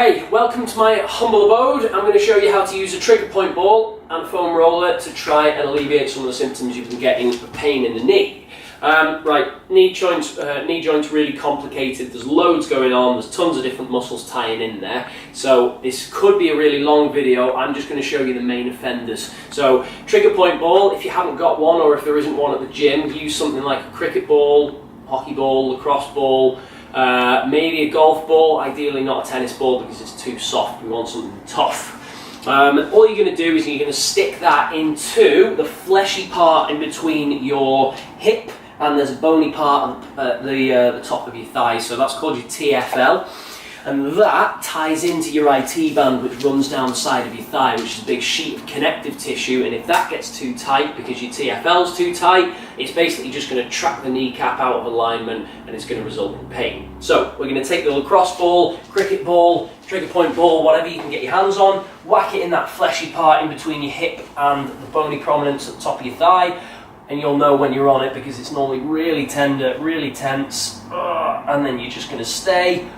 Hey, welcome to my humble abode. I'm going to show you how to use a trigger point ball and a foam roller to try and alleviate some of the symptoms you've been getting of pain in the knee. Knee joints really complicated. There's loads going on. There's tons of different muscles tying in there. So this could be a really long video. I'm just going to show you the main offenders. So trigger point ball, if you haven't got one or if there isn't one at the gym, use something like a cricket ball, hockey ball, lacrosse ball, maybe a golf ball, ideally not a tennis ball because it's too soft. We want something tough. All you're going to do is you're going to stick that into the fleshy part in between your hip, and there's a bony part at the top of your thigh, so that's called your TFL. And that ties into your IT band, which runs down the side of your thigh, which is a big sheet of connective tissue. And if that gets too tight because your TFL's too tight, it's basically just going to trap the kneecap out of alignment and it's going to result in pain. So we're going to take the lacrosse ball, cricket ball, trigger point ball, whatever you can get your hands on, whack it in that fleshy part in between your hip and the bony prominence at the top of your thigh. And you'll know when you're on it because it's normally really tender, really tense. And then you're just going to stay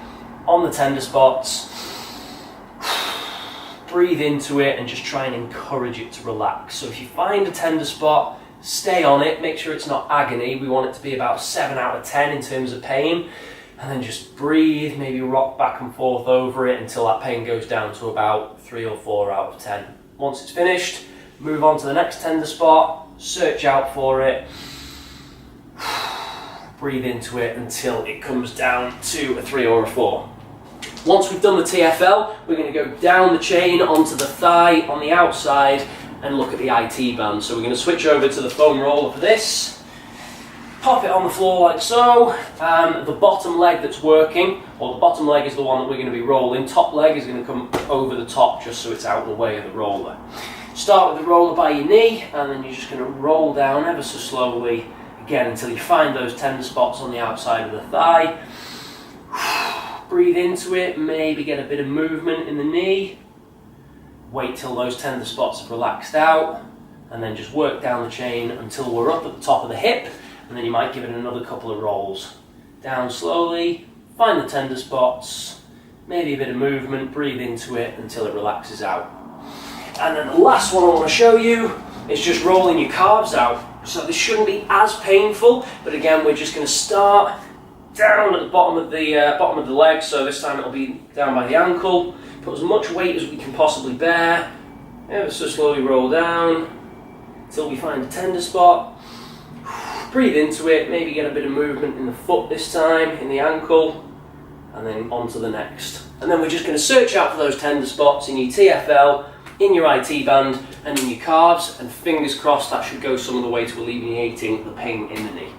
on the tender spots, breathe into it and just try and encourage it to relax. So if you find a tender spot, stay on it, make sure it's not agony. We want it to be about 7 out of 10 in terms of pain, and then just breathe, maybe rock back and forth over it until that pain goes down to about 3 or 4 out of 10. Once it's finished, move on to the next tender spot, search out for it, breathe into it until it comes down to a 3 or a 4. Once we've done the TFL, we're going to go down the chain onto the thigh on the outside and look at the IT band. So we're going to switch over to the foam roller for this. Pop it on the floor like so. The bottom leg that's working, or the bottom leg is the one that we're going to be rolling. Top leg is going to come over the top just so it's out of the way of the roller. Start with the roller by your knee and then you're just going to roll down ever so slowly again until you find those tender spots on the outside of the thigh. Breathe into it, maybe get a bit of movement in the knee. Wait till those tender spots have relaxed out, and then just work down the chain until we're up at the top of the hip, and then you might give it another couple of rolls. Down slowly, find the tender spots, maybe a bit of movement, breathe into it until it relaxes out. And then the last one I want to show you is just rolling your calves out. So this shouldn't be as painful, but again we're just going to start down at the bottom of the leg, so this time it'll be down by the ankle. Put as much weight as we can possibly bear. Ever so slowly roll down until we find a tender spot. Breathe into it, maybe get a bit of movement in the foot this time, in the ankle, and then on to the next. And then we're just going to search out for those tender spots in your TFL, in your IT band, and in your calves, and fingers crossed that should go some of the way to alleviating the pain in the knee.